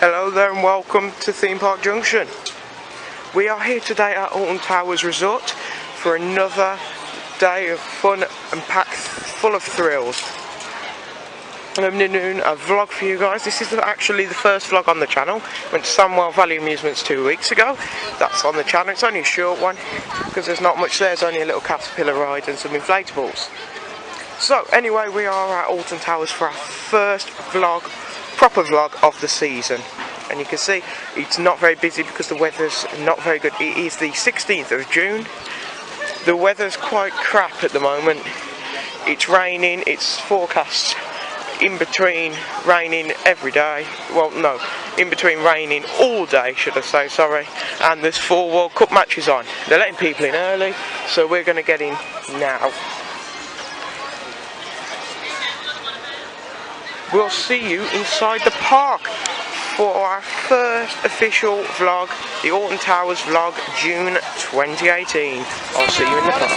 Hello there and welcome to Theme Park Junction. We are here today at Alton Towers Resort for another day of fun and packed full of thrills. And I'm doing a vlog for you guys. This is actually the first vlog on the channel. Went to Samwell Valley Amusements 2 weeks ago. That's on the channel. It's only a short one because there's not much there. There's only a little caterpillar ride and some inflatables. So anyway, we are at Alton Towers for our first vlog, proper vlog of the season. And you can see it's not very busy because the weather's not very good. It is the 16th of June. The weather's quite crap at the moment. It's raining, it's forecast in between raining every day. Well, no, in between raining all day, should I say, sorry. And there's 4 World Cup matches on. They're letting people in early, so we're going to get in now. We'll see you inside the park for our first official vlog, the Alton Towers vlog, June 2018. I'll see you in the park.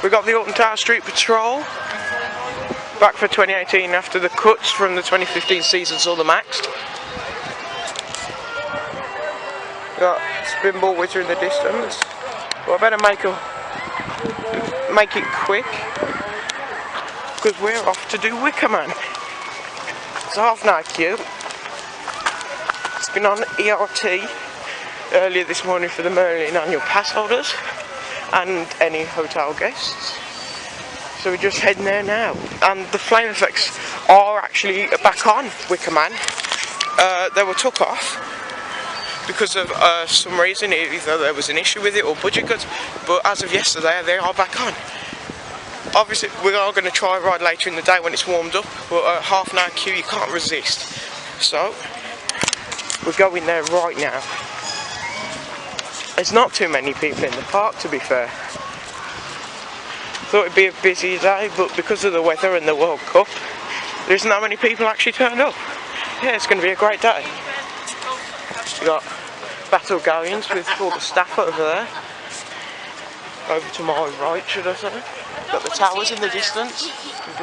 We got the Alton Towers Street Patrol back for 2018 after the cuts from the 2015 season saw them axed. Got Spinball Wizard in the distance. Well, I better make it quick, because we're off to do Wickerman. It's a half-night queue. It's been on ERT earlier this morning for the Merlin annual pass holders and any hotel guests. So we're just heading there now. And the flame effects are actually back on Wickerman. They were took off because of some reason, either there was an issue with it or budget cuts, but as of yesterday they are back on. Obviously we are going to try a ride later in the day when it's warmed up, but a half an hour queue you can't resist. So we're going there right now. There's not too many people in the park, to be fair. Thought it'd be a busy day, but because of the weather and the World Cup, there isn't that many people actually turned up. Yeah, it's going to be a great day. We got battle galleons with all the staff over there. Over to my right, should I say. Got the towers in the distance. You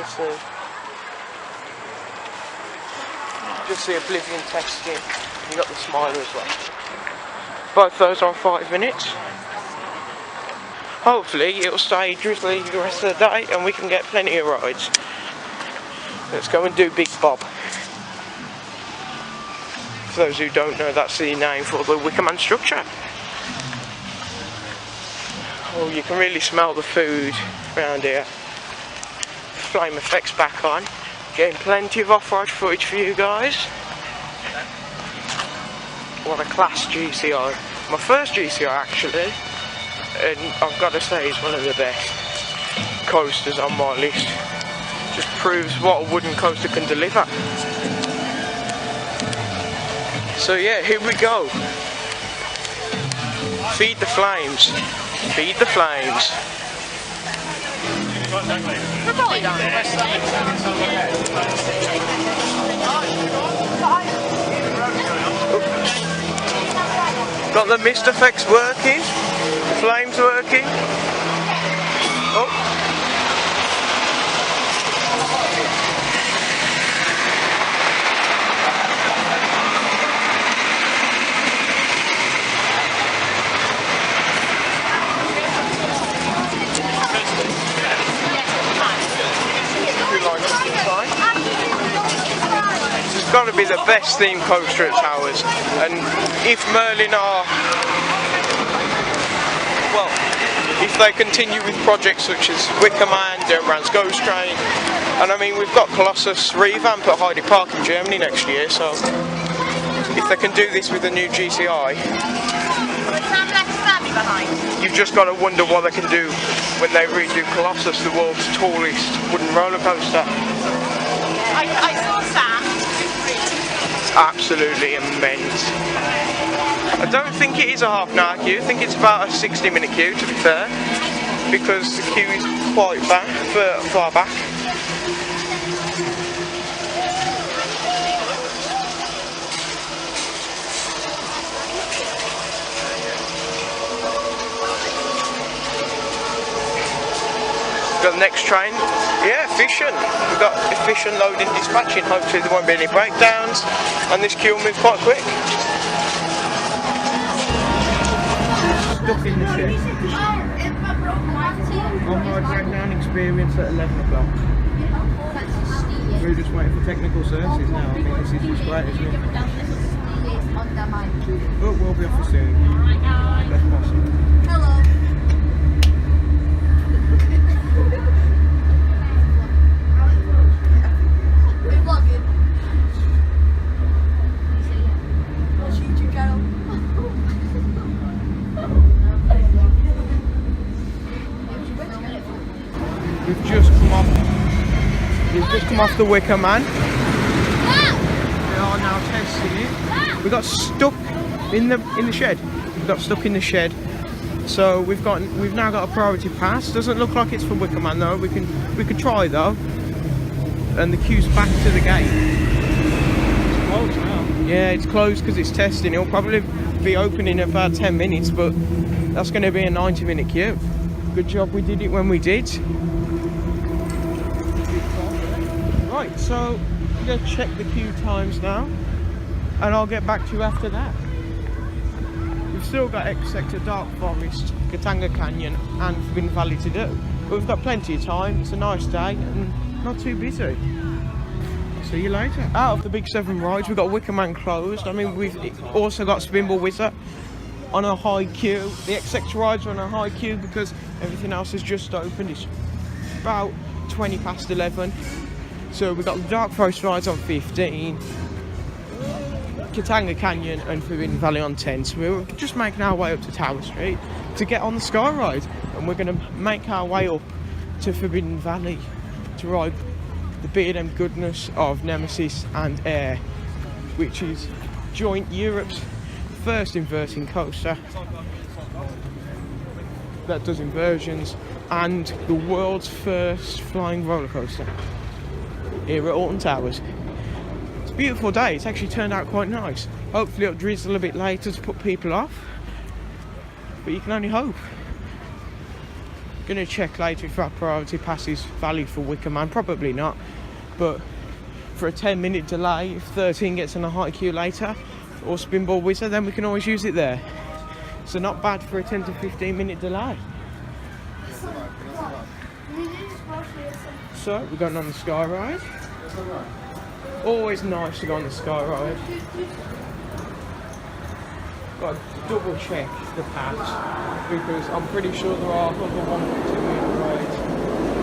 just see Oblivion testing. You got the Smiler as well. Both those are 5 minutes. Hopefully it'll stay drizzly the rest of the day and we can get plenty of rides. Let's go and do Big Bob. For those who don't know, that's the name for the Wickerman structure. Oh, you can really smell the food around here. Flame effects back on. Getting plenty of off-ride footage for you guys. What a class GCI. My first GCI actually, and I've got to say it's one of the best coasters on my list. Just proves what a wooden coaster can deliver. So yeah, here we go. Feed the flames. Feed the flames. Got the mist effects working, the flames working. Oh. It's got to be the best themed coaster at Towers, and if Merlin are, well, if they continue with projects such as Wickerman, Derbrand's Ghost Train, and I mean we've got Colossus revamp at Heide Park in Germany next year, so if they can do this with a new GCI, you've just got to wonder what they can do when they redo Colossus, the world's tallest wooden roller coaster. I saw Sam. It's absolutely immense. I don't think it is a half an hour queue. I think it's about a 60-minute queue, to be fair, because the queue is quite far back. Got the next train Yeah, efficient. We've got efficient loading dispatching. Hopefully there won't be any breakdowns and this queue will move quite quick. Stuck in the shed. Onride breakdown experience at 11 o'clock. We're just waiting for technical services now. I think this is just great, isn't it? But we'll be off soon. Best possible. Hello. We're vlogging. What's your YouTube channel? We've just come off the Wickerman. We are now testing it. We got stuck in the shed. We got stuck in the shed. So we've now got a priority pass. Doesn't look like it's for Wickerman though. We could try though. And the queue's back to the gate. It's closed now. Yeah, it's closed because it's testing. It'll probably be open in about 10 minutes, but that's going to be a 90-minute queue. Good job we did it when we did. Right, so I'm going to check the queue times now, and I'll get back to you after that. We've still got X-Sector, Dark Forest, Katanga Canyon and Forbidden Valley to do, but we've got plenty of time. It's a nice day and not too busy. See you later. Out of the big 7 rides, we've got Wickerman closed. I mean, we've also got Spinball Whizzer on a high queue. The X-Sector rides are on a high queue because everything else has just opened. It's about 20 past 11. So we've got the Dark Forest rides on 15, Katanga Canyon and Forbidden Valley on 10. So we're just making our way up to Tower Street to get on the Sky Ride, and we're going to make our way up to Forbidden Valley to ride the B&M goodness of Nemesis and Air, which is joint Europe's first inverting coaster that does inversions and the world's first flying roller coaster here at Alton Towers. It's a beautiful day. It's actually turned out quite nice. Hopefully it'll drizzle a bit later to put people off, but you can only hope. Gonna check later if our priority pass is valid for Wickerman. Probably not, but for a 10-minute delay, if 13 gets in a high queue later, or Spinball Whizzer, then we can always use it there. So not bad for a 10 to 15-minute delay. So we're going on the Sky Ride. Always nice to go on the Sky Ride. Got to double check the pass because I'm pretty sure there are other 1.2-meter rides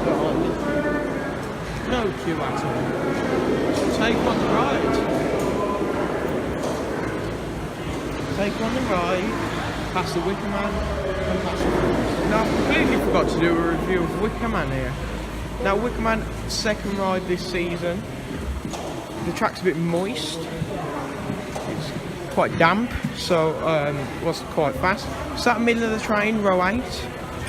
that are no queue at all. So take on the ride. Take on the ride, past the Wickerman and past the Forest. Now I completely forgot to do a review of Wickerman here. Now Wickerman, second ride this season. The track's a bit moist. It's quite damp, so it wasn't quite fast. Sat in the middle of the train, row 8.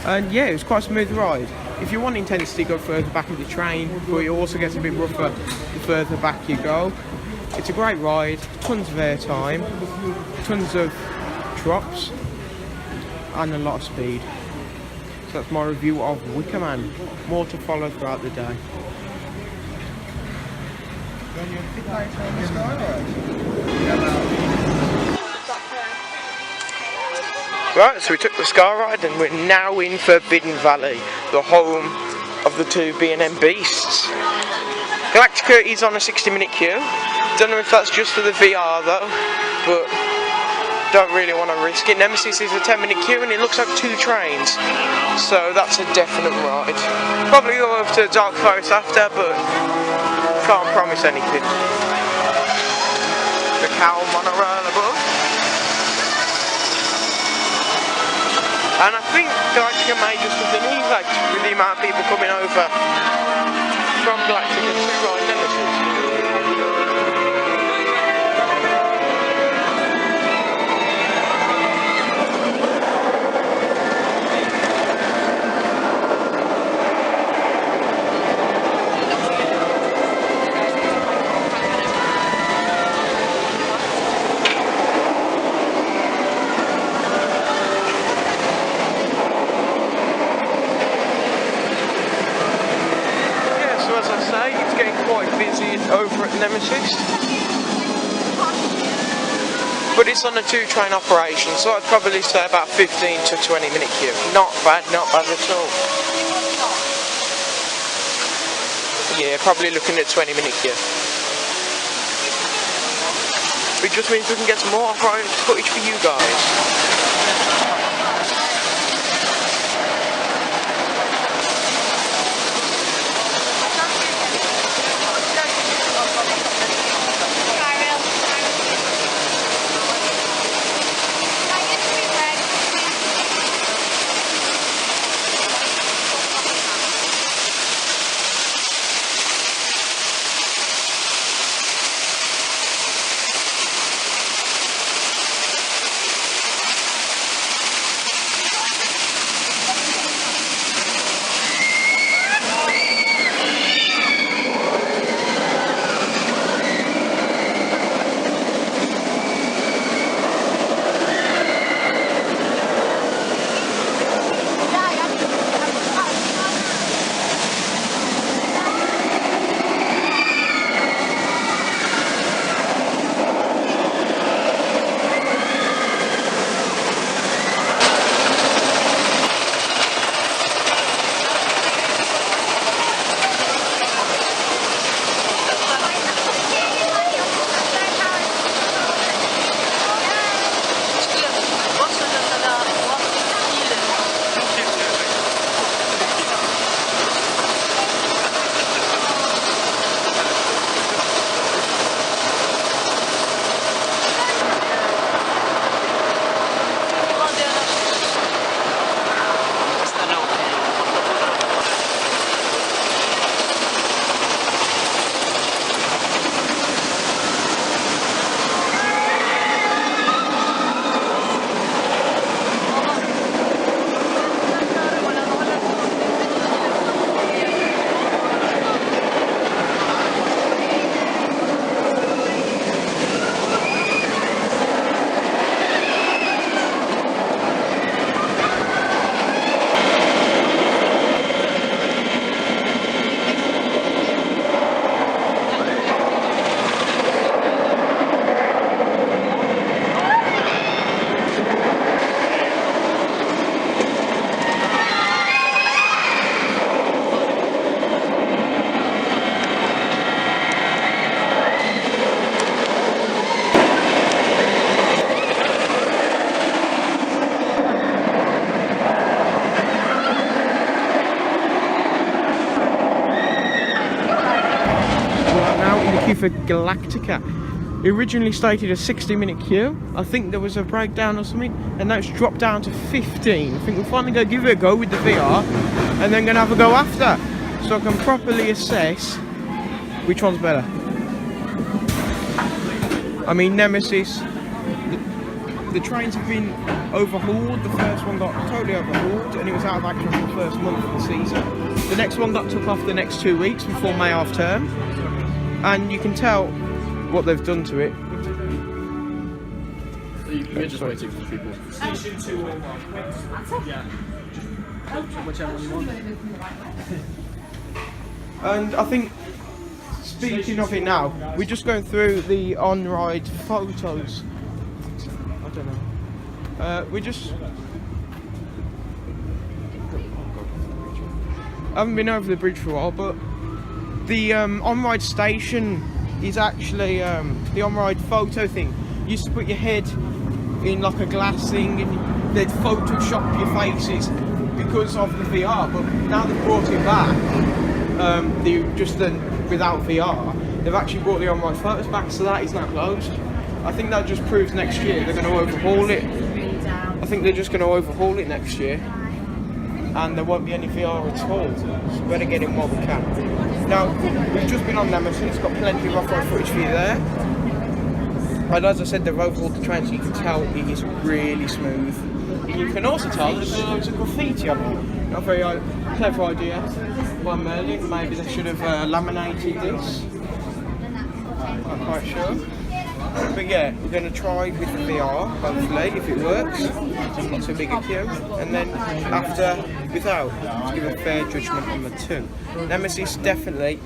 And yeah, it was quite a smooth ride. If you want intensity, go further back in the train, but it also gets a bit rougher the further back you go. It's a great ride, tons of airtime, tons of drops, and a lot of speed. So that's my review of Wickerman. More to follow throughout the day. Right, so we took the Sky Ride and we're now in Forbidden Valley, the home of the 2 B&M beasts. Galactica is on a 60-minute queue. Don't know if that's just for the VR though, but don't really want to risk it. Nemesis is a 10-minute queue and it looks like 2 trains, so that's a definite ride. Probably go over to Dark Forest after, but can't promise anything. The cow monorail above. And I think Galactica may just have been e-vac with the amount of people coming over from Galactica to ride Nemesis. Nemesis. But it's on a 2-train operation, so I'd probably say about 15 to 20 minute queue. Not bad at all. Yeah, probably looking at 20 minute queue. It just means we can get some more off-road footage for you guys. For Galactica. It originally stated a 60-minute queue. I think there was a breakdown or something, and now it's dropped down to 15. I think we'll finally go give it a go with the VR, and then gonna have a go after, so I can properly assess which one's better. I mean, Nemesis, the trains have been overhauled. The first one got totally overhauled, and it was out of action for the first month of the season. The next one got took off the next 2 weeks before May half term. And you can tell what they've done to it. So you're just waiting for people. Station 2 or 1? Yeah. Whichever one you want. And I think, speaking of it now, we're just going through the on-ride photos. I don't know. We're just... I haven't been over the bridge for a while, but the on-ride station is actually the on-ride photo thing. You used to put your head in like a glass thing and they'd Photoshop your faces because of the VR, but now they've brought it back, without VR, they've actually brought the on-ride photos back, so that is now closed. I think that just proves next year they're going to overhaul it. I think they're just going to overhaul it next year, and there won't be any VR at all, so better get in while we can. Now, we've just been on Nemesis, it's got plenty of off-road footage for you there. And as I said, they've overhauled the train, so you can tell it is really smooth. And you can also tell there's loads of graffiti on it. Not a very clever idea by Merlin, maybe they should have laminated this. I'm not quite sure. But yeah, we're going to try with VR, hopefully, if it works. Not too big a queue. And then after, without, to give a fair judgment on the two. Nemesis definitely,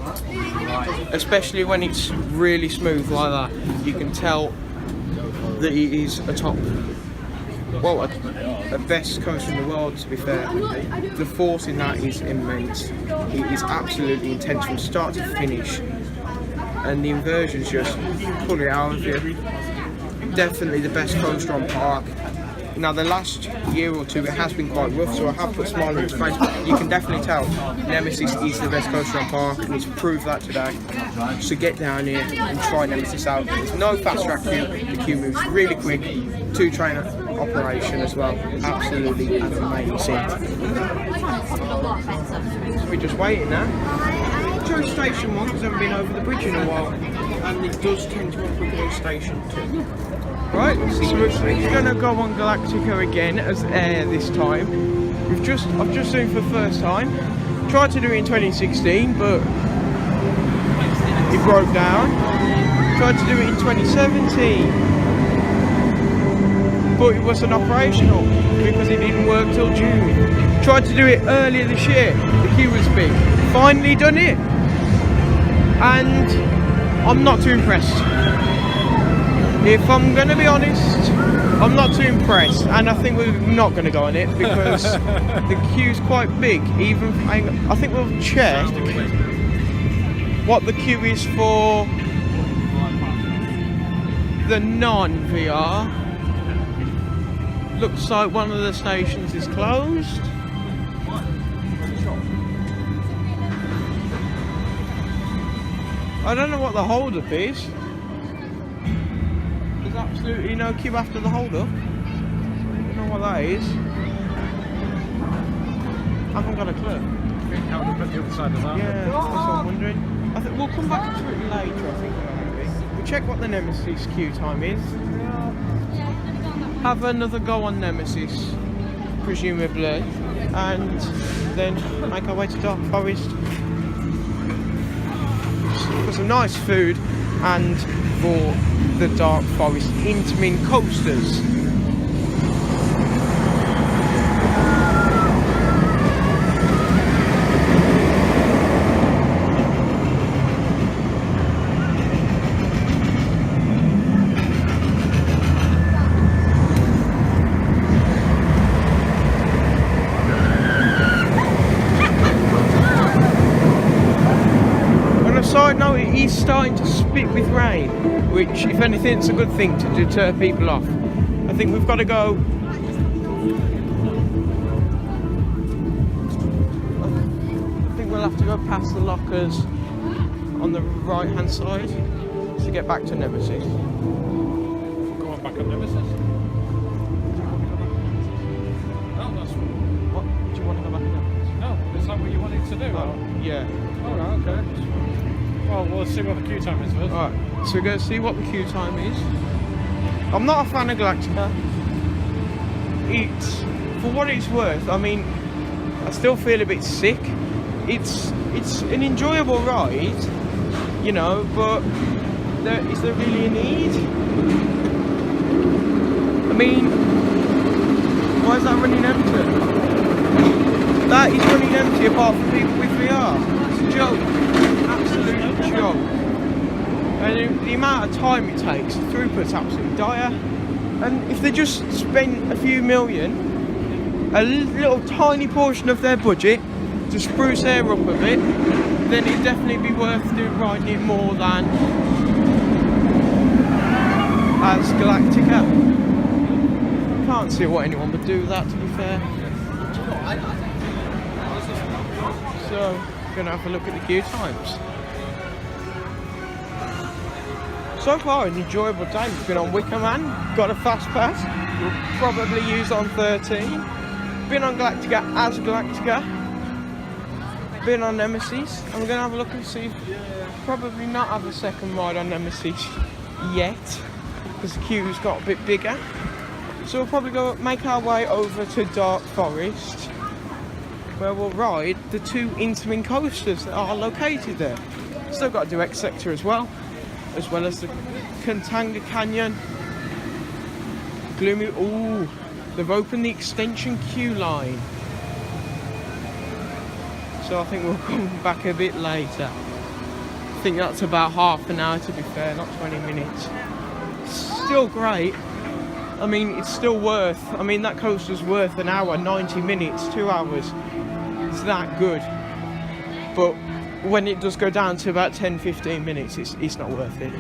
especially when it's really smooth like that, you can tell that it is a top, well, a best coaster in the world, to be fair. The force in that is immense. It is absolutely intense from start to finish. And the inversions just pull it out of you. Definitely the best coaster on park. Now the last year or two it has been quite rough, so I have put a smile on its face, but you can definitely tell Nemesis is the best coaster on park, and it's proved that today. So get down here and try Nemesis out. There's no fast track queue, the queue moves really quick, 2 train operation as well, absolutely amazing. So we're just waiting now. Joe Station 1 because I haven't been over the bridge in a while, and it does tend to be quicker than Station 2. Right, so we're going to go on Galactica again as air this time. I've just done it for the first time. Tried to do it in 2016, but it broke down. Tried to do it in 2017, but it wasn't operational because it didn't work till June. Tried to do it earlier this year. The queue was big. Finally done it, and I'm not too impressed. If I'm going to be honest, I'm not too impressed, and I think we're not going to go on it because the queue's quite big. Even I think we'll check what the queue is for the non-VR. Looks like one of the stations is closed. I don't know what the hold-up is. There's absolutely no queue after the hold-up. I don't know what that is. I haven't got a clue. I think out at the other side of that. Yeah, that's what I'm wondering. I think we'll come back to it later, I think. We'll check what the Nemesis queue time is. Have another go on Nemesis, presumably, and then make our way to Dark Forest for some nice food and for the Dark Forest Intamin coasters. Side note, it is starting to spit with rain, which, if anything, it's a good thing to deter people off. I think we've got to go. I think we'll have to go past the lockers on the right hand side to get back to Nemesis. Go on back on Nemesis. No, that's What? Do you want to go back to Nemesis? no. Is that what you wanted to do? Oh, yeah. All right. Okay. Well, we'll see what the queue time is first. Alright, so we're going to see what the queue time is. I'm not a fan of Galactica. It's, for what it's worth, I mean, I still feel a bit sick. It's an enjoyable ride, you know, but is there really a need? I mean, why is that running empty? That is running empty apart from people with VR. It's a joke. Absolute joke. And the amount of time it takes, the throughput's absolutely dire. And if they just spent a few million, a little tiny portion of their budget to spruce air up a bit, then it'd definitely be worth riding it more than as Galactica. Can't see why anyone would do that, to be fair. So, gonna have a look at the queue times. So far, an enjoyable day. We've been on Wickerman, got a fast pass. We'll probably use on 13. Been on Galactica as Galactica. Been on Nemesis, and we're gonna have a look and see. Probably not have a second ride on Nemesis yet, because the queue's got a bit bigger. So we'll probably go make our way over to Dark Forest, where we'll ride the 2 Intamin coasters that are located there. Still got to do X Sector as well as the Contanga Canyon Gloomy. Ooh, they've opened the extension queue line. So I think we'll come back a bit later. I think that's about half an hour, to be fair, not 20 minutes. Still great. I mean, it's still worth, I mean, that coaster's worth an hour, 90 minutes, 2 hours. It's that good. But when it does go down to about 10-15 minutes, it's not worth it.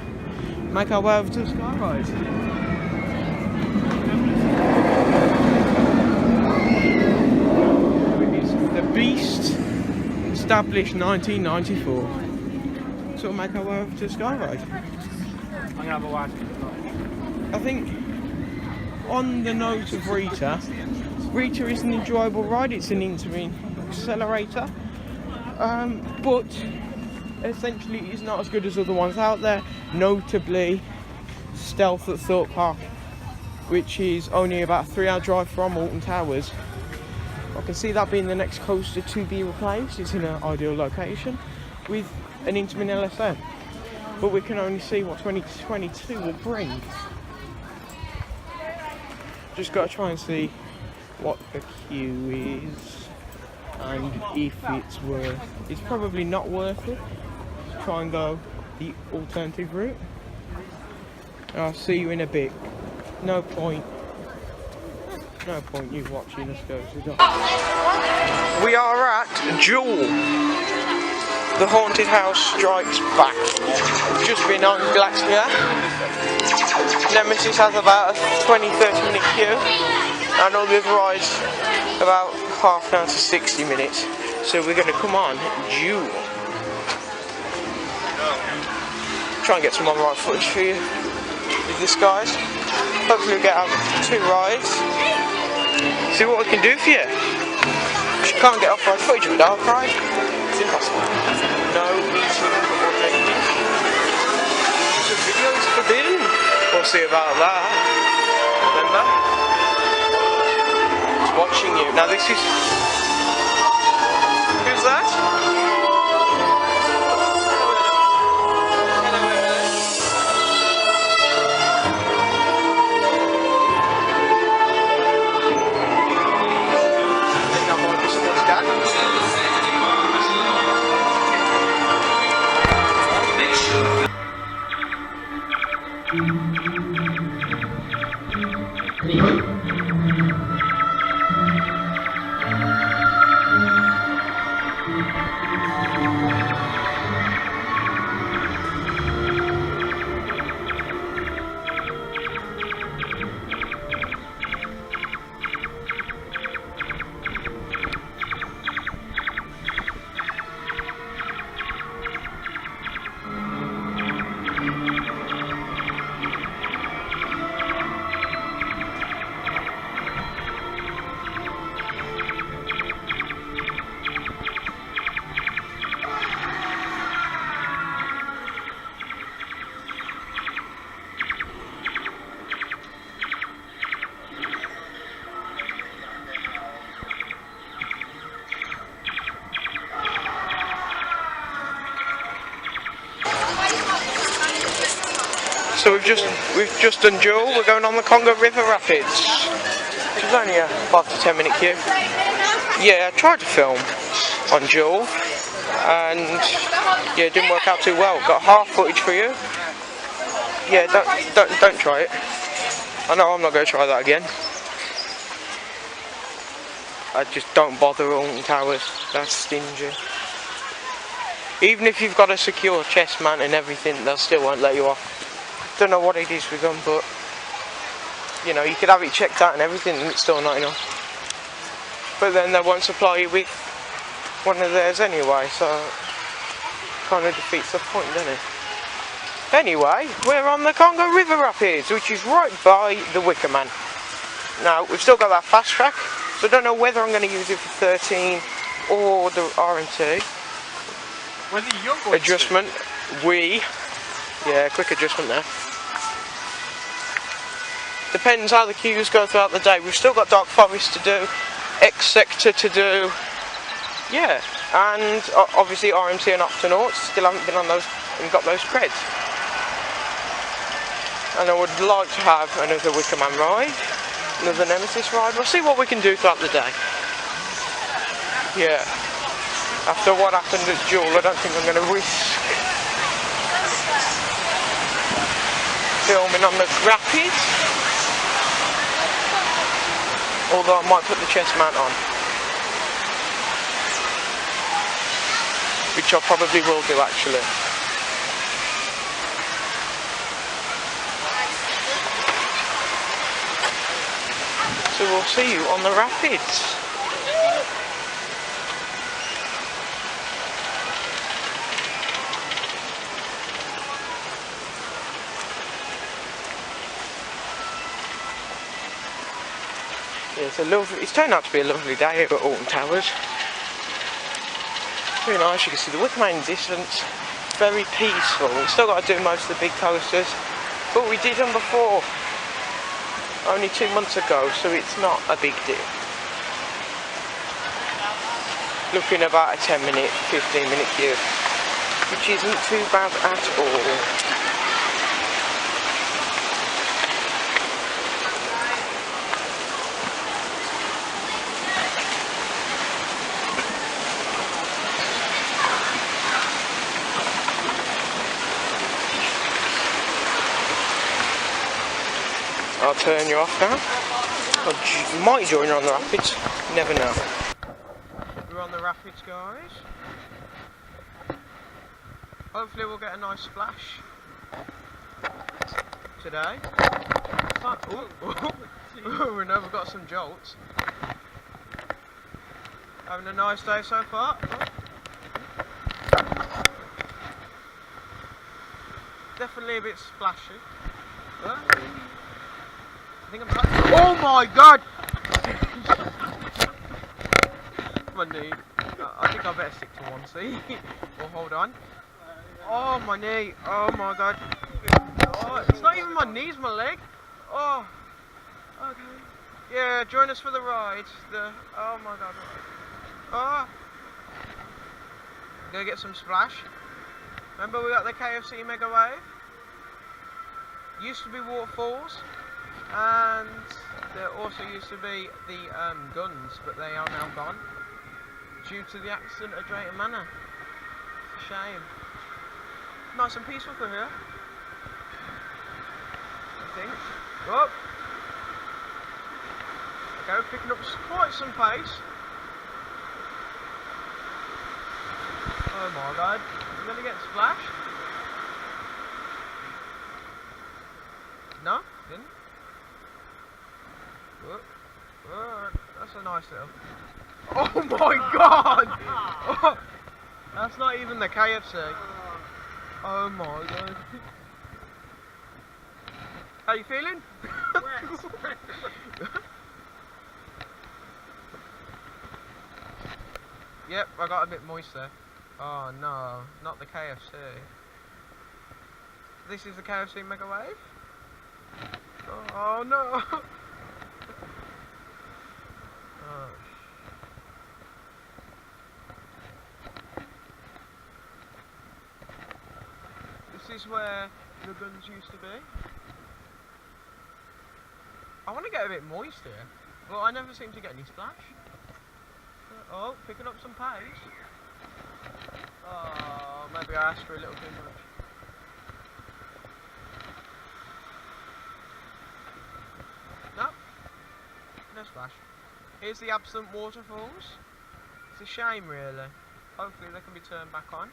Make our way over to the Skyride. The Beast, established 1994. So we'll make our way over to the Skyride. I'm gonna have a wide. I think, on the note of Rita is an enjoyable ride. It's an interim accelerator, but essentially it's not as good as other ones out there, notably Stealth at Thorpe Park, which is only about a 3-hour drive from Alton Towers. I can see that being the next coaster to be replaced. It's in an ideal location with an Intamin LSM, but we can only see what 2022 will bring. Just got to try and see what the queue is and if it's worth. It's probably not worth it. Try and go the alternative route. And I'll see you in a bit. No point you watching us go to the dock. We are at Jewel. The haunted house strikes back. Just been on Glacier. Nemesis has about a 20-30 minute queue, and all the other rides about half an hour to 60 minutes. So we're going to come on Jewel. Try and get some on-ride footage for you with this, guys. Hopefully we'll get out 2 rides. See what we can do for you. You can't get off-ride footage of a dark ride. It's impossible. No eating or drinking. Use of video is forbidden. We'll see about that. Remember? It's watching you. Now this is... Who's that? So we've just done Jewel. We're going on the Congo River Rapids, which is only a 5 to 10 minute queue. Yeah, I tried to film on Jewel, and yeah, it didn't work out too well. Got half footage for you. Yeah, don't try it. I know I'm not going to try that again. I just don't bother Alton Towers. That's stingy. Even if you've got a secure chest mount and everything, they still won't let you off. Don't know what it is with them, but you know, you could have it checked out and everything and it's still not enough. But then they won't supply you with one of theirs anyway, so kind of defeats the point, doesn't it? Anyway, we're on the Congo River Rapids, which is right by the Wickerman. Now, we've still got that fast track, so I don't know whether I'm going to use it for 13 or the RMT. Whether you're going adjustment, yeah, quick adjustment there. Depends how the queues go throughout the day. We've still got Dark Forest to do, X Sector to do, yeah, and obviously RMT and Octonauts. Still haven't been on those and got those creds. And I would like to have another Wickerman ride, another Nemesis ride. We'll see what we can do throughout the day. Yeah. After what happened at Jewel, I don't think I'm going to risk filming on the rapids. Although I might put the chest mount on. Which I probably will do actually. So we'll see you on the rapids. Yeah, it's turned out to be a lovely day here at Alton Towers. Very nice, you can see the Wickerman in the distance. Very peaceful. We've still got to do most of the big coasters, but we did them before. Only 2 months ago, so it's not a big deal. Looking about a 10-minute, 15-minute queue, which isn't too bad at all. I'll turn you off now. I might join you on the rapids, you never know. We're on the rapids, guys. Hopefully we'll get a nice splash today. We know we've got some jolts. Having a nice day so far. Definitely a bit splashy. Oh my god! My knee. I think I better stick to one seat. Well, hold on. Oh, my knee. Oh my god. Oh, it's not even my knees, my leg. Oh. Okay. Yeah, join us for the ride. Oh my god. Oh. Gonna get some splash. Remember we got the KFC Mega Wave? Used to be waterfalls. And there also used to be the guns, but they are now gone due to the accident at Drayton Manor. It's a shame. Nice and peaceful for here, I think. Oh! Okay, picking up quite some pace. Oh my god, I'm gonna get splashed. No? Didn't? Oh, that's a nice little. Oh my god! Oh, that's not even the KFC. Oh my god. How you feeling? Yep, I got a bit moist there. Oh no, not the KFC. This is the KFC Mega Wave? Oh no! This is where the guns used to be. I want to get a bit moist here, but I never seem to get any splash. Oh, picking up some pace. Oh, maybe I asked for a little too much. No, no splash. Here's the absent waterfalls. It's a shame, really. Hopefully they can be turned back on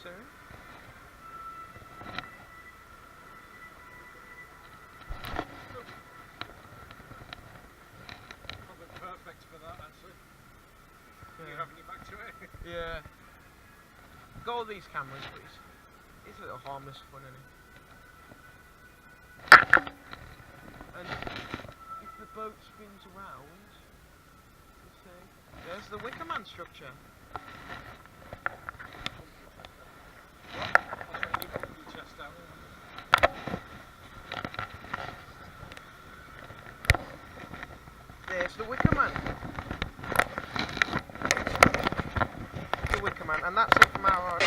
soon. Perfect for that, actually. Yeah. You're having your back to it. Yeah. Got all these cameras, but it's a little harmless fun, isn't it? And if the boat spins around, you see, there's the Wickerman structure. There's the Wickerman. The Wickerman, and that's it from our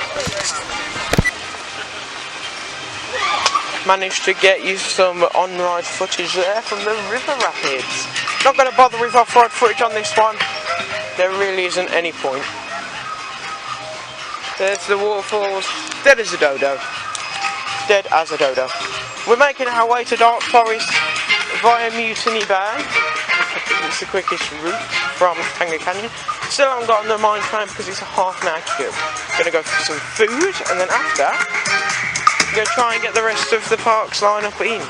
managed to get you some on-ride footage there from the river rapids. Not going to bother with off-road footage on this one. There really isn't any point. There's the waterfalls, dead as a dodo. Dead as a dodo. We're making our way to Dark Forest via Mutiny Bay. It's the quickest route from Tango Canyon. Still haven't got on the mine train because it's a half-an-hour queue. Gonna go for some food, and then after, I'm gonna try and get the rest of the parks line up in.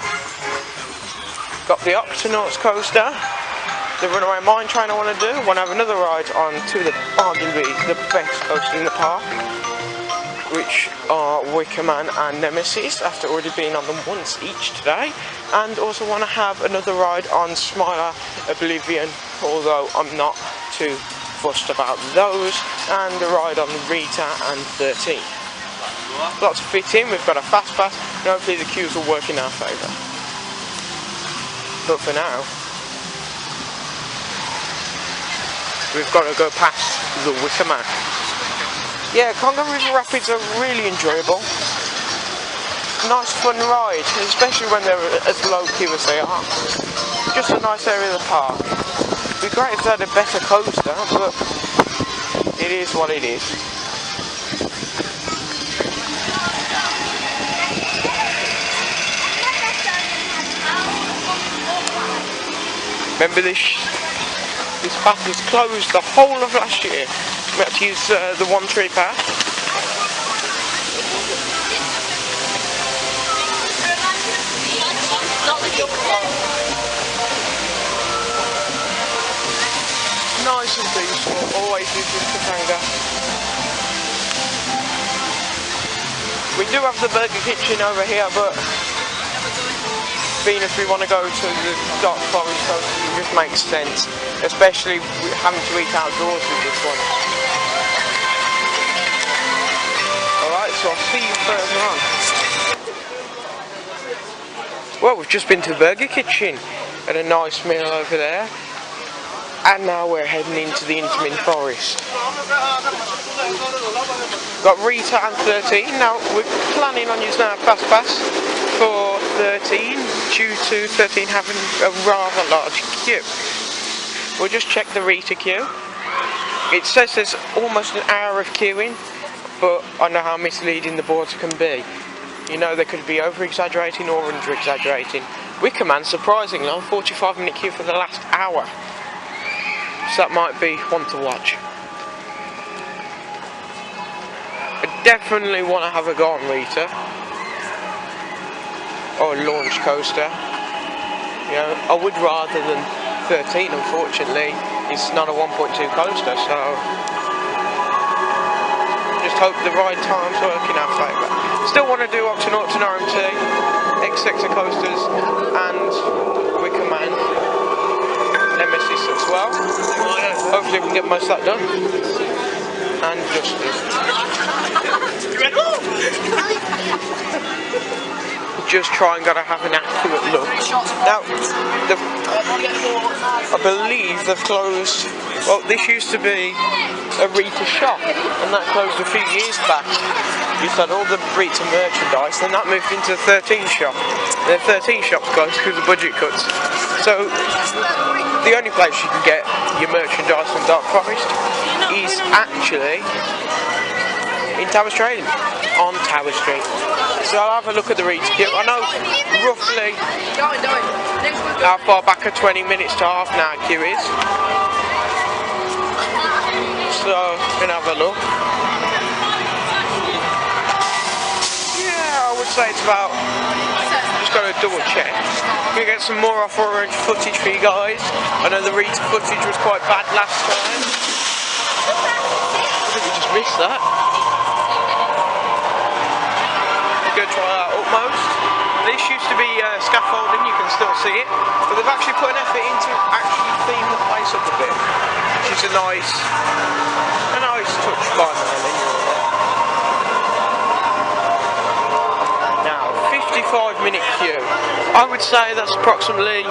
Got the Octonauts coaster, the runaway mine train I want to do. Want to have another ride on to the arguably the best coaster in the park, which are Wickerman and Nemesis, after already being on them once each today. And also want to have another ride on Smiler Oblivion, although I'm not too fussed about those, and a ride on Rita and 13. Lots to fit in. We've got a fast pass, and hopefully the queues will work in our favour. But for now, we've got to go past the Wickerman. Yeah, Congo River Rapids are really enjoyable. Nice fun ride, especially when they're as low key as they are. Just a nice area of the park. It'd be great if they had a better coaster, but it is what it is. Remember this path was closed the whole of last year. We had to use the one tree path. Nice and peaceful, always using Katanga. We do have the Burger Kitchen over here, but being if we want to go to the Dark Forest coaster, it just makes sense, especially having to eat outdoors with this one. Alright, so I'll see you further on. Well, we've just been to the Burger Kitchen, had a nice meal over there, and now we're heading into the Intamin Forest. Got Rita and 13. Now we're planning on using our fast pass for 13 due to 13 having a rather large queue. We'll just check the Rita queue. It says there's almost an hour of queuing, but I know how misleading the boards can be. You know, they could be over-exaggerating or under-exaggerating. Wickerman, surprisingly, on a 45-minute queue for the last hour. So that might be one to watch. I definitely want to have a go on Rita. Or a launch coaster. You know, I would rather than 13, unfortunately. It's not a 1.2 coaster, so just hope the ride times work in our favour. Still want to do Octonauts and RMT, X-Sector coasters, and Wickerman, Nemesis as well. Hopefully we can get most of that done. And just try and gotta have an accurate look. Now, I believe they've closed. Well, this used to be a Rita shop, and that closed a few years back. Used to have all the Rita merchandise, then that moved into the 13 shop. The 13 shop's closed because of budget cuts. So the only place you can get your merchandise from Dark Forest is actually in Towers Trading on Tower Street. So I'll have a look at the Rita queue. I know roughly how far back a 20 minutes to half an hour queue is. So I'm gonna have a look. Yeah, I would say it's about. Just gotta double check. We're gonna get some more off-road footage for you guys. I know the Rita footage was quite bad last time. I think we just missed that. We're gonna try our utmost. This used to be scaffolding, you can still see it, but they've actually put an effort into actually cleaning the place up a bit, which is a nice touch by Merlin. Now, 55-minute queue. I would say that's approximately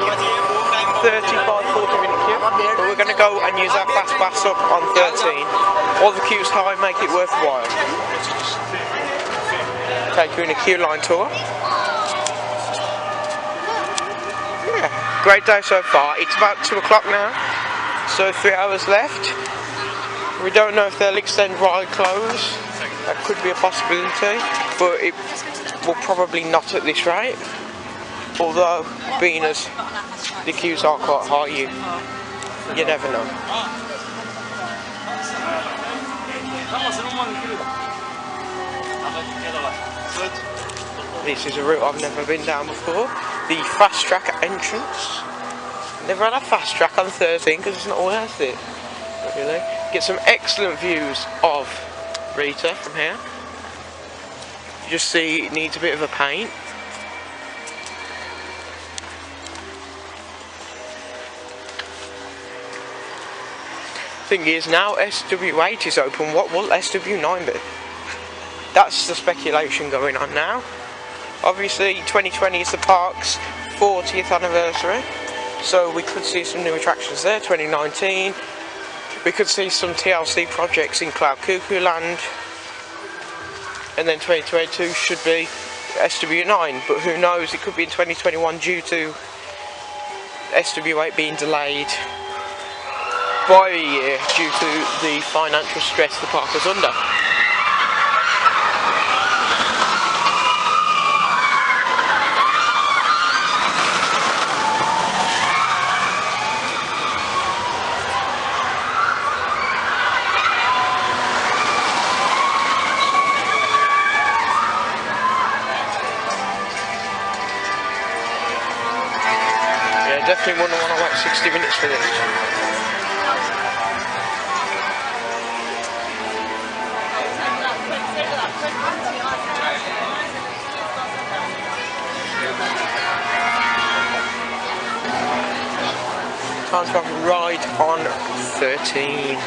35-40-minute queue, but we're going to go and use our fast pass up on 13. All the queues high, make it worthwhile. Take you in a queue line tour. Great day so far. It's about 2 o'clock now, so 3 hours left. We don't know if they'll extend ride close. That could be a possibility, but it will probably not at this rate. Although, being as the queues are quite high, you never know. This is a route I've never been down before. The fast track entrance. Never had a fast track on 13 because it's not worth it. Really. Get some excellent views of Rita from here. You just see it needs a bit of a paint. Thing is, now SW8 is open, what will SW9 be? That's the speculation going on now. Obviously 2020 is the park's 40th anniversary, so we could see some new attractions there. 2019 we could see some TLC projects in Cloud Cuckoo Land, and then 2022 should be SW9, but who knows, it could be in 2021 due to SW8 being delayed by a year due to the financial stress the park is under. Yeah, definitely wouldn't want to wait 60 minutes for this. Time to have a ride on 13.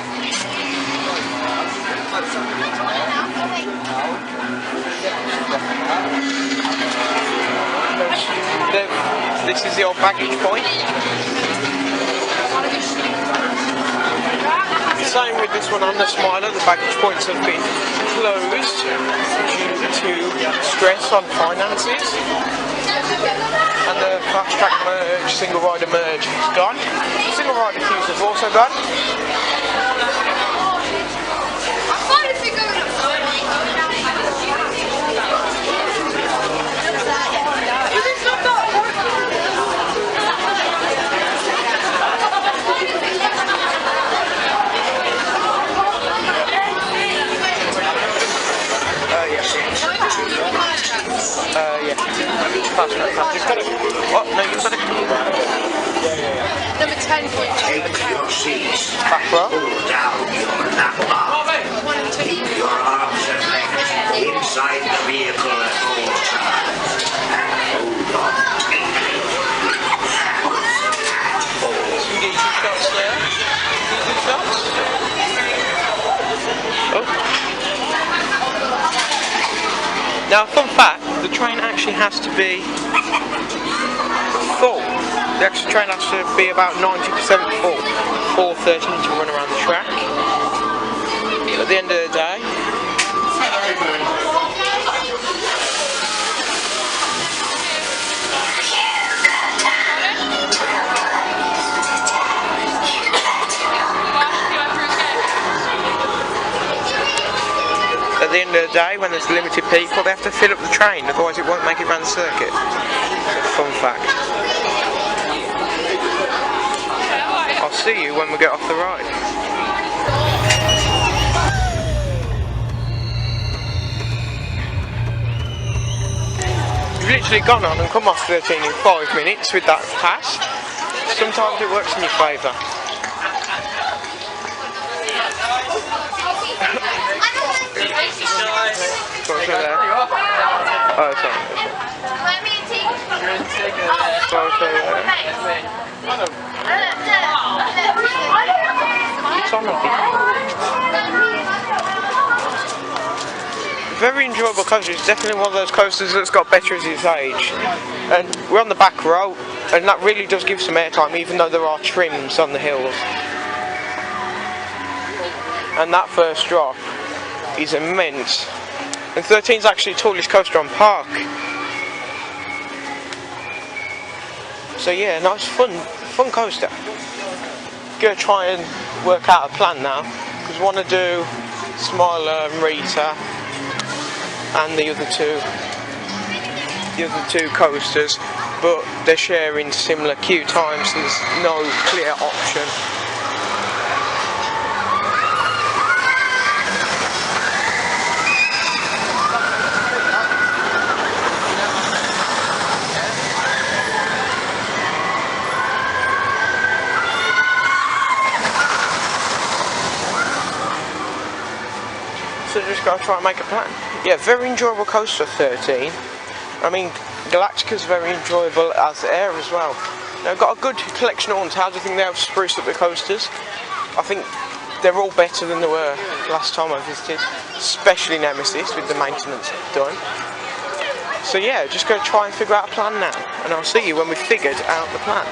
This is the old baggage point. Same with this one on the Smiler, the baggage points have been closed due to stress on finances. And the fast track merge, single rider merge is gone. Single rider queues have also gone. Fast track, you've got it. What? No, you've got it. Number 10. Take your seats. Back row. Pull down your lap bar. Keep your arms and legs inside the vehicle at all times. Hold on tightly. Some get two shots there. Two shots. Oh. Now, fun fact, the train actually has to be full. The actual train has to be about 90% full for 13 to run around the track. At the end of the day, when there's limited people, they have to fill up the train, otherwise it won't make it around the circuit. Fun fact. I'll see you when we get off the ride. You've literally gone on and come off 13 in 5 minutes with that pass. Sometimes it works in your favour. What's there? Oh, sorry. It's on very enjoyable coaster. It's definitely one of those coasters that's got better as its age. And we're on the back row, and that really does give some airtime, even though there are trims on the hills. And that first drop is immense. And 13 is actually the tallest coaster on park. So yeah, nice fun coaster. Gonna try and work out a plan now, because we want to do Smiler and Rita and the other two coasters, but they're sharing similar queue times, so there's no clear option. So just gotta try and make a plan. Yeah, very enjoyable coaster 13. I mean, Galactica's very enjoyable as air as well. They've got a good collection of Alton Towers. I think they have spruced up the coasters. I think they're all better than they were last time I visited, especially Nemesis with the maintenance done. So yeah, just gotta try and figure out a plan now, and I'll see you when we've figured out the plan.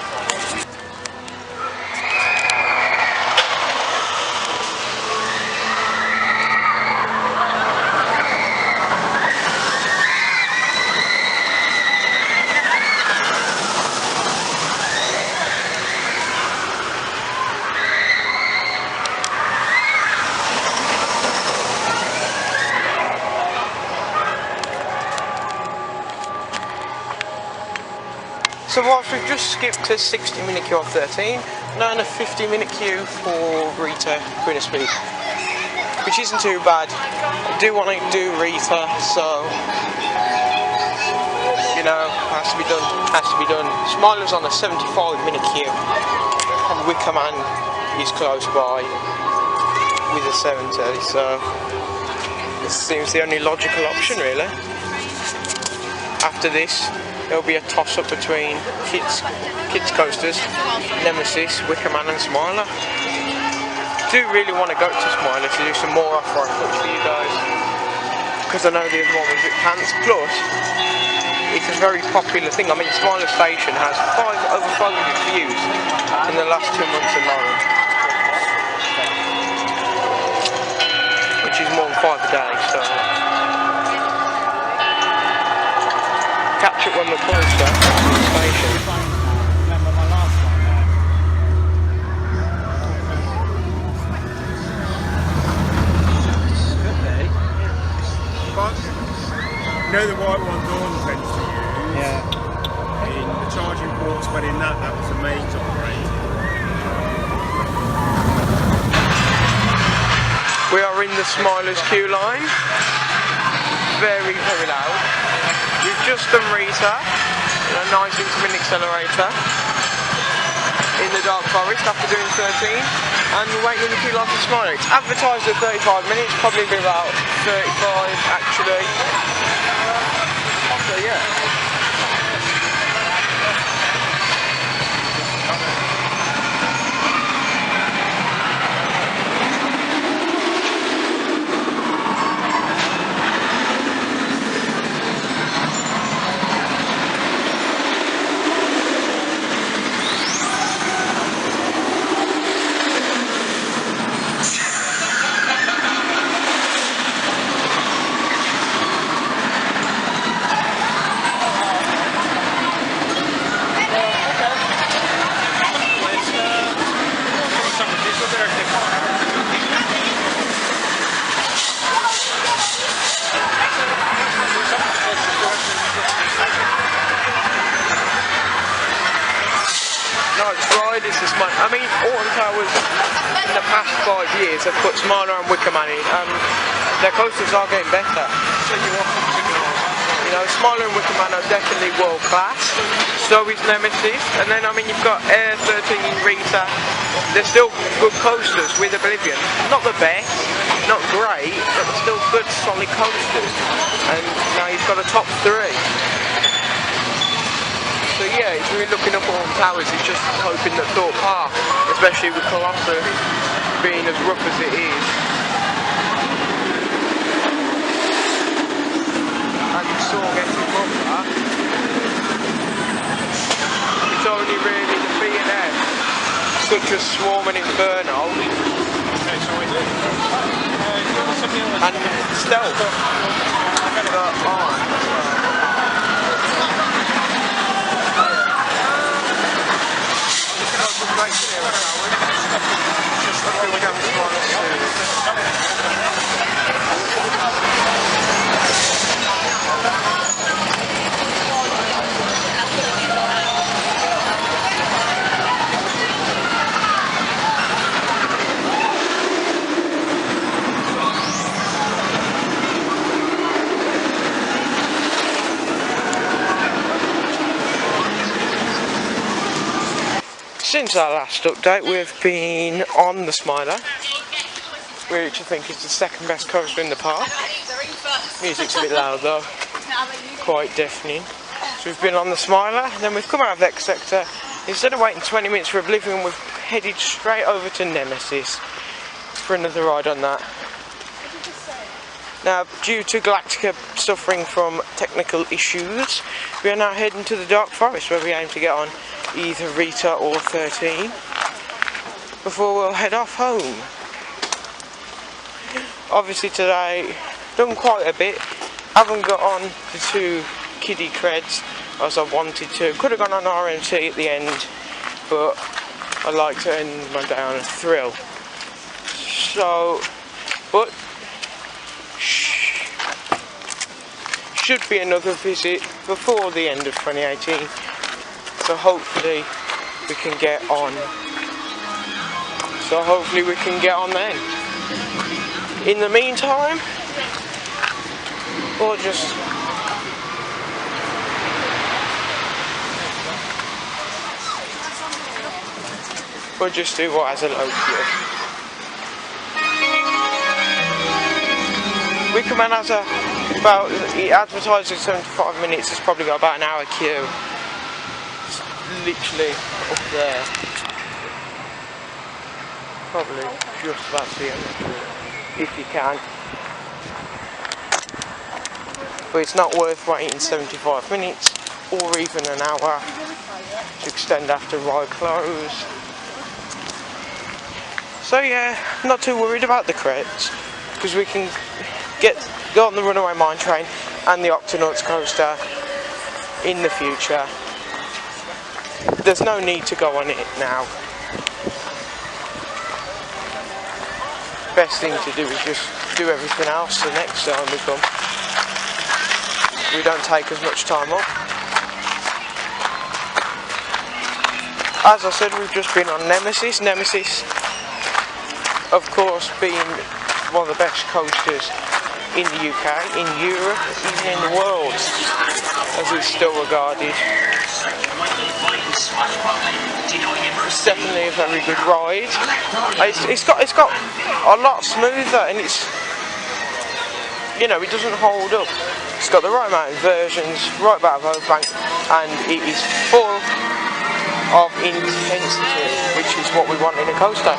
So whilst we've just skipped a 60-minute queue on 13, now in a 50-minute queue for Rita Queen of Speed, which isn't too bad. I do want to do Rita, so you know, has to be done. Smiler's on a 75-minute queue, and Wickerman is close by with a 70, so this seems the only logical option really. After this, there'll be a toss-up between kids coasters, Nemesis, Wickerman and Smiler. I do really want to go to Smiler to do some more off-road footage for you guys, because I know the other one was a bit pants. Plus, it's a very popular thing. I mean, Smiler Station has over 500 views in the last 2 months alone, which is more than 5 a day, so catch it when we're closer to the station. Remember my last one there? Could be. But you know the white one Dawn tends to use? Yeah. In the charging ports, but in that was the main upgrade. We are in the Smiler's queue line. Very, very loud. We've just done Rita, a nice increment accelerator in the Dark Forest after doing 13, and we're waiting in the queue line for Smiler. It's advertised at 35 minutes, probably be about 35 actually. So yeah. I mean, Alton Towers in the past 5 years have put Smiler and Wickerman in, and their coasters are getting better. You know, Smiler and Wickerman are definitely world class. So is Nemesis, and then I mean you've got Air 13, Rita. They're still good coasters with Oblivion. Not the best, not great, but they're still good, solid coasters. And now you've got a top 3. So yeah, it's really looking up Alton Towers. It's just hoping that Thorpe Park, especially with Colossus being as rough as it is, and Saw getting rougher, it's only really the B&M, such as Swarm and Inferno, and Stealth that aren't. some bacon here at Towers. Just looking down the Since our last update, we've been on the Smiler, which I think is the second best coaster in the park. Music's a bit loud though, quite deafening. So we've been on the Smiler, then we've come out of the X sector. Instead of waiting 20 minutes for Oblivion, we've headed straight over to Nemesis for another ride on that. Now, due to Galactica suffering from technical issues, we are now heading to the Dark Forest, where we aim to get on either Rita or 13 before we'll head off home. Obviously today, done quite a bit. Haven't got on the 2 kiddie creds as I wanted to. Could have gone on RMC at the end, but I like to end my day on a thrill. So, but should be another visit before the end of 2018. So hopefully we can get on. Then. In the meantime, we'll just do what has a low queue. Wickerman has he advertises 75 minutes. It's probably got about an hour queue. Literally up there, probably just about to the end if you can, but it's not worth waiting 75 minutes or even an hour to extend after ride close. So yeah, not too worried about the creds because we can go on the Runaway Mine Train and the Octonauts coaster in the future. There's no need to go on it now. Best thing to do is just do everything else the next time we come. We don't take as much time up. As I said, we've just been on Nemesis. Nemesis, of course, being one of the best coasters in the UK, in Europe, even in the world, as it's still regarded. It's definitely a very good ride. It's got a lot smoother, and it's, you know, it doesn't hold up. It's got the right amount of inversions, right back of overbank, and it is full of intensity, which is what we want in a coaster.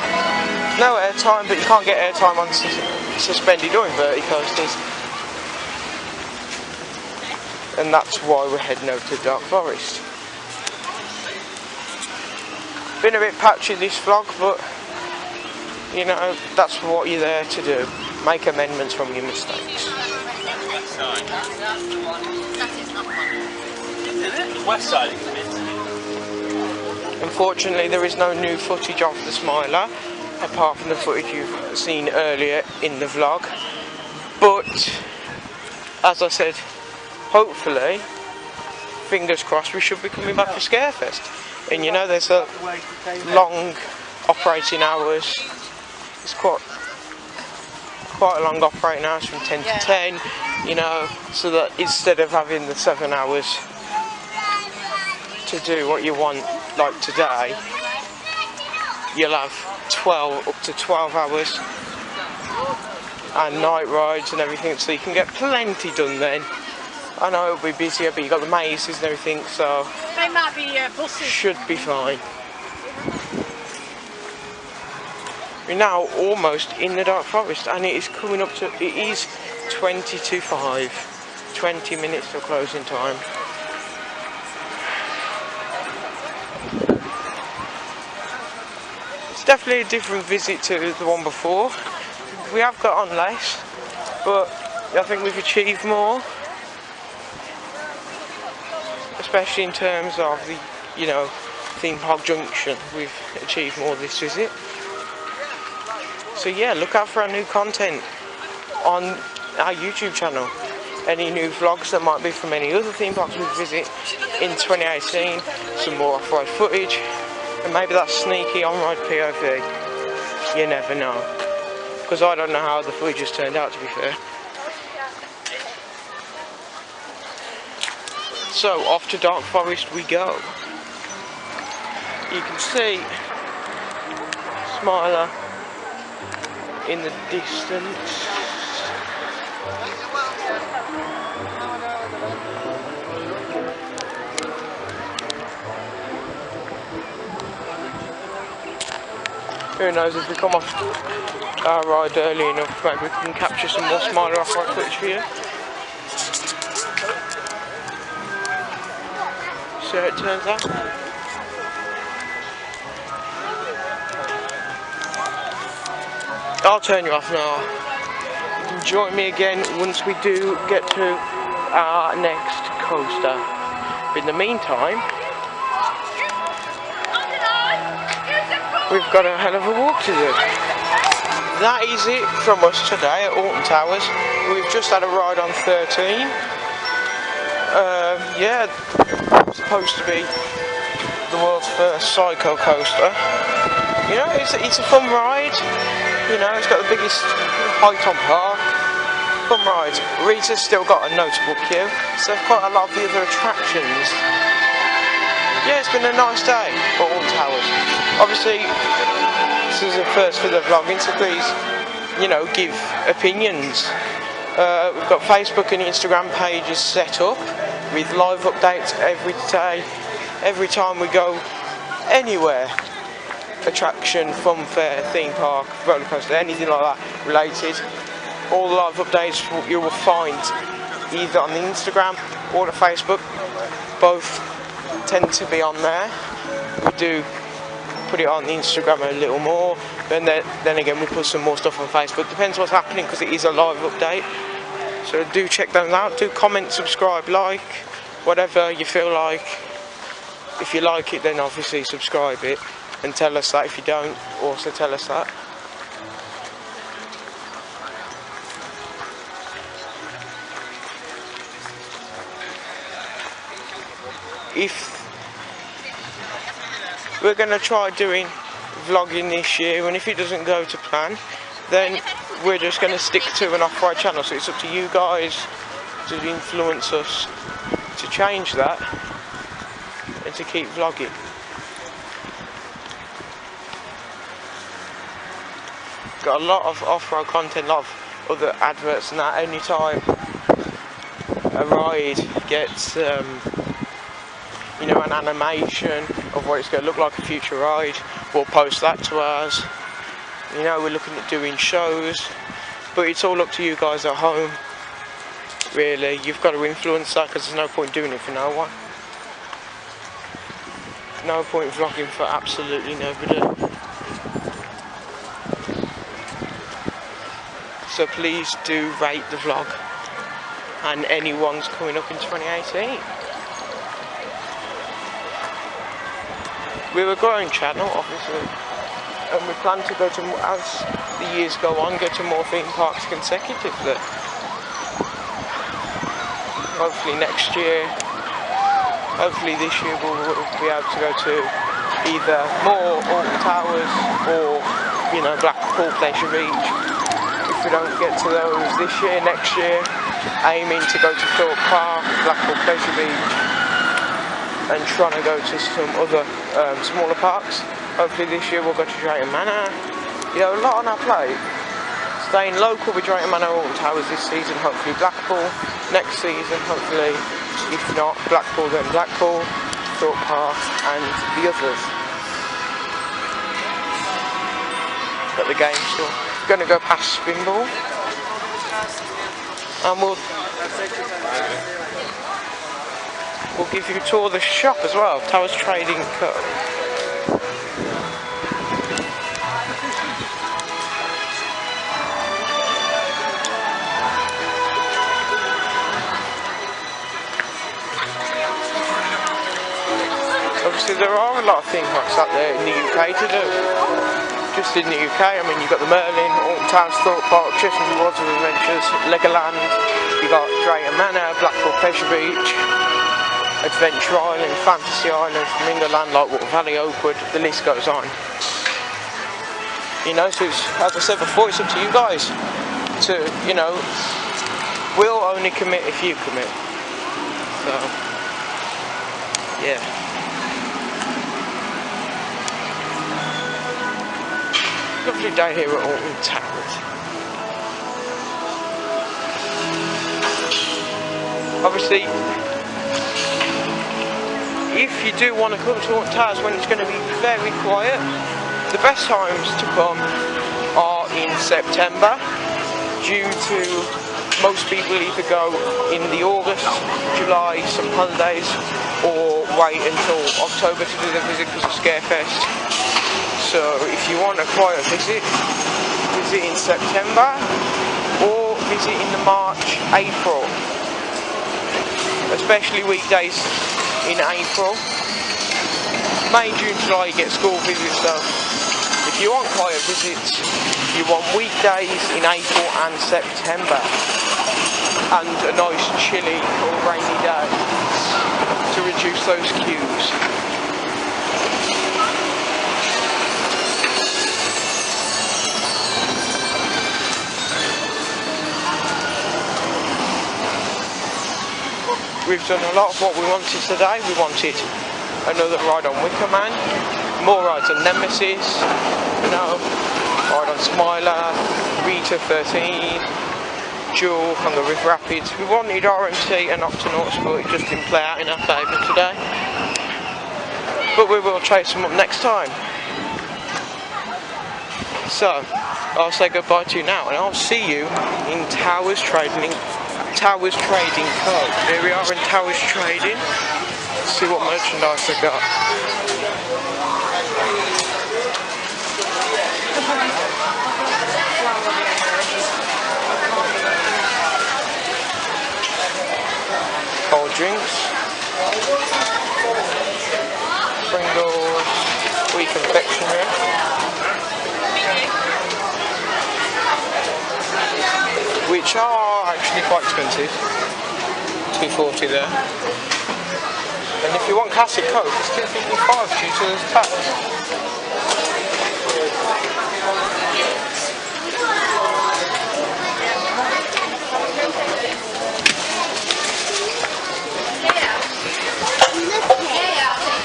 No airtime, but you can't get airtime on suspended or inverted coasters, and that's why we're heading over to Dark Forest. Been a bit patchy this vlog, but you know, that's what you're there to do, make amendments from your mistakes. West side. Unfortunately, there is no new footage of the Smiler, apart from the footage you've seen earlier in the vlog. But, as I said, hopefully, fingers crossed, we should be coming back for Scarefest. And you know, there's a long operating hours. It's quite a long operating hours from 10 to 10, you know, so that instead of having the 7 hours to do what you want, like today, you'll have up to 12 hours and night rides and everything, so you can get plenty done then. I know it'll be busier, but you've got the mazes and everything, so They might be buses. should be fine. We're now almost in the Dark Forest, and it is coming up to, it is 20 to 5, 20 minutes till closing time. It's definitely a different visit to the one before. We have got on less, but I think we've achieved more. Especially in terms of the, you know, Theme Park Junction. We've achieved more this visit. So yeah, look out for our new content on our YouTube channel. Any new vlogs that might be from any other theme parks we visit in 2018, some more off-ride footage, and maybe that sneaky on-ride POV. You never know. Because I don't know how the footage has turned out, to be fair. So, off to Dark Forest we go. You can see Smiler in the distance. Who knows, if we come off our ride early enough, maybe we can capture some more Smiler off-ride footage for you. See how it turns out. I'll turn you off now. You can join me again once we do get to our next coaster. But in the meantime, we've got a hell of a walk to do. That is it from us today at Alton Towers. We've just had a ride on 13. Yeah, it's supposed to be the world's first cycle coaster. You know, it's a fun ride. You know, it's got the biggest height on park. Fun ride. Rita's still got a notable queue, so quite a lot of the other attractions. Yeah, it's been a nice day for Alton Towers. Obviously, this is the first for the vlogging, so please, you know, give opinions. We've got Facebook and Instagram pages set up with live updates every day, every time we go anywhere. Attraction, fun fair, theme park, roller coaster, anything like that related. All the live updates you will find either on the Instagram or the Facebook. Both tend to be on there. We do put it on the Instagram a little more, then again we put some more stuff on Facebook. Depends what's happening, because it is a live update. So do check them out. Do comment, subscribe, like, whatever you feel like. If you like it, then obviously subscribe it. And tell us that. If you don't, also tell us that. If we're going to try doing vlogging this year, and if it doesn't go to plan, then we're just going to stick to an off-ride channel. So it's up to you guys to influence us to change that and to keep vlogging. Got a lot of off-road content, a lot of other adverts and that. Any time a ride gets you know, an animation of what it's going to look like a future ride, we'll post that to ours. You know, we're looking at doing shows, but it's all up to you guys at home, really. You've got to influence that, because there's no point doing it for no one. No point vlogging for absolutely nobody. So please do rate the vlog and anyone's coming up in 2018. We're a growing channel, obviously, and we plan to go to, as the years go on, go to more theme parks consecutively. Hopefully next year, hopefully this year we'll be able to go to either more Alton Towers or, you know, Blackpool Pleasure Beach. If we don't get to those this year, next year, aiming to go to Thorpe Park, Blackpool Pleasure Beach, and trying to go to some other smaller parks. Hopefully this year we'll go to Drayton Manor. You know, a lot on our plate. Staying local with Drayton Manor, Alton Towers this season, hopefully Blackpool. Next season, hopefully, if not Blackpool, then Blackpool, Thorpe Park, and the others. Got the game store. Going to go past Spinball, and we'll give you a tour of the shop as well, Towers Trading Co. Obviously there are a lot of theme parks out there in the UK to do. Just in the UK, I mean, you've got the Merlin, Alton Towers, Thorpe Park, Cheshire Rewards of Adventures, Legoland, you've got Drayton Manor, Blackpool Pleasure Beach, Adventure Island, Fantasy Island, Flamingo Land, Lightwater Valley, Oakwood, the list goes on. You know, so it's, as I said before, it's up to you guys to, you know, we'll only commit if you commit. So, yeah. Lovely day here at Alton Towers. Obviously, if you do want to come to Alton Towers when it's going to be very quiet, the best times to come are in September, due to most people either go in the August, July, some holidays, or wait until October to do the visit because of Scarefest. So if you want a quiet visit, visit in September or visit in the March, April. Especially weekdays in April. May, June, July you get school visits though. If you want quiet visits, you want weekdays in April and September. And a nice chilly or rainy day to reduce those queues. We've done a lot of what we wanted today. We wanted another ride on Wickerman, more rides on Nemesis, you know, ride on Smiler, Rita 13, Jewel on the River Rapids. We wanted RMC and Octonauts, but it just didn't play out in our favour today. But we will chase them up next time. So, I'll say goodbye to you now, and I'll see you in Towers Trading Co. Here we are in Towers Trading. Let's see what merchandise I got. Cold drinks, Pringles, wheat confectionery, which are actually quite expensive, $2.40 there. And if you want classic Coke, it's $2.55 due to this tax.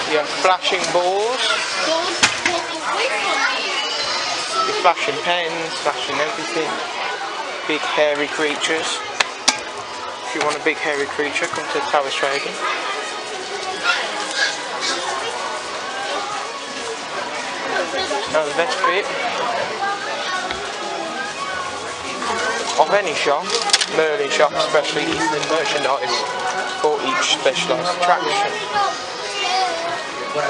You have flashing balls, your flashing pens, flashing everything, big hairy creatures. If you want a big hairy creature, come to Towers Trading. Now the best bit of any shop, Merlin shop especially, is the merchandise for each specialised attraction. Got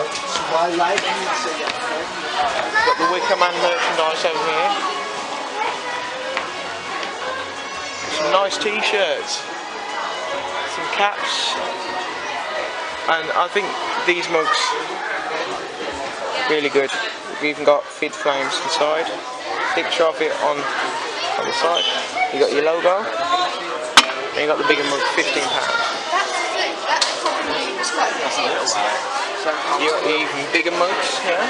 the Wickerman merchandise over here. Some nice t-shirts, some caps, and I think these mugs really good. We've even got Fid Flames inside, picture of it on the side. You got your logo, and you got the bigger mug, £15. You got even bigger mugs, yeah.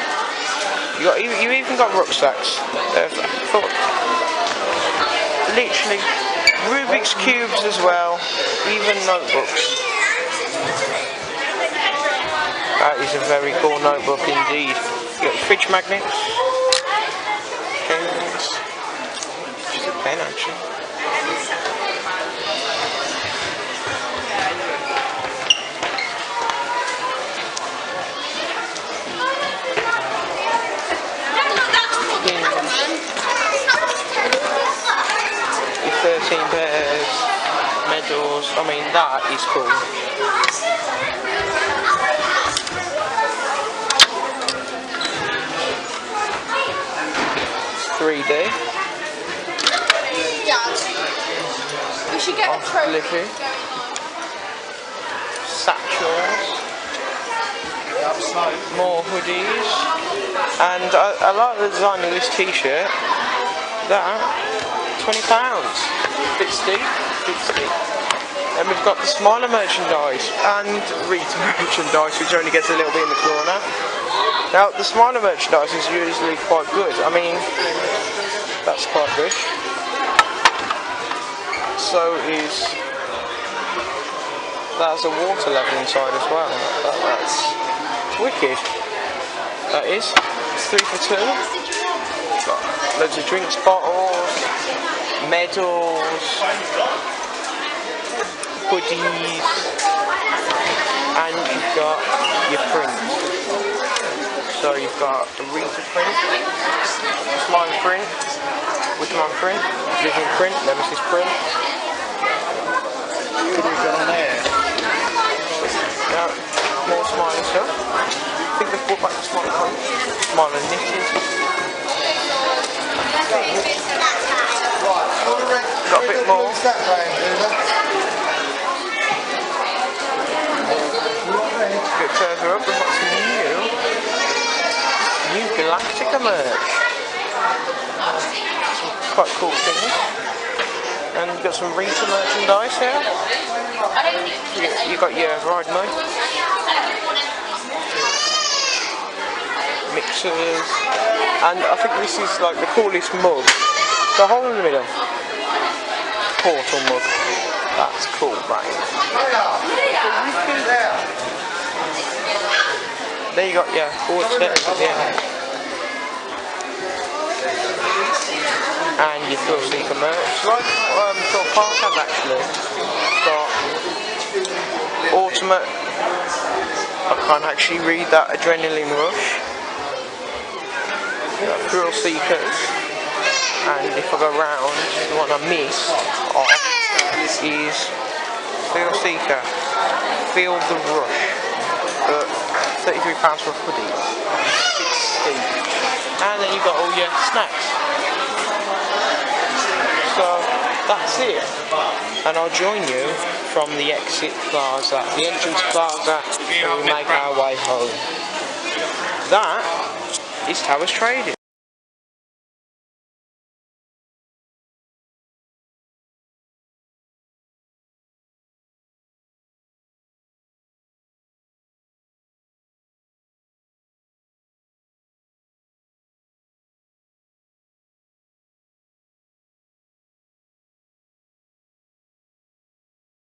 You even got rucksacks. Literally Rubik's cubes as well, even notebooks. That is a very cool notebook indeed. You got fridge magnets, pens, just a pen actually. Your 13 pairs, medals, I mean that is cool. 3D. Dad, we should get a trophy. Satchels. More hoodies. And I like the design of this t-shirt. That, £20. Bit steep, bit steep. Then we've got the Smiler merchandise and Rita merchandise, which only gets a little bit in the corner. Now, the Smiler merchandise is usually quite good. I mean, that's quite good. So is... That's a water level inside as well. That's wicked. That is. It's 3 for 2. Got loads of drinks bottles, medals, hoodies, and you've got your print. So you've got a Rita print, Smile print, Wickerman print, Vision print, Nemesis print. What have we got on there? Now, more Smile stuff. I think they've brought back the Smile print, Smile and knitted. Got a bit more. A bit further up, we've got some new Galactica merch. Some quite cool things. And you've got some Rita merchandise here. You've got your ride mode. Mixers. And I think this is like the coolest mug. The hole in the middle. Portal mug. That's cool, right? There you got your board set at the end. And your Thrill Seeker merch. Like Thrill Park has actually got Ultimate. I can't actually read that. Adrenaline Rush. Thrill Seekers. And if I go round, the one I missed is Thrill Seeker. Feel the Rush. £33 for a hoodie. And then you've got all your snacks. So that's it. And I'll join you from the exit plaza, the entrance plaza, and we make our way home. That is Towers Trading.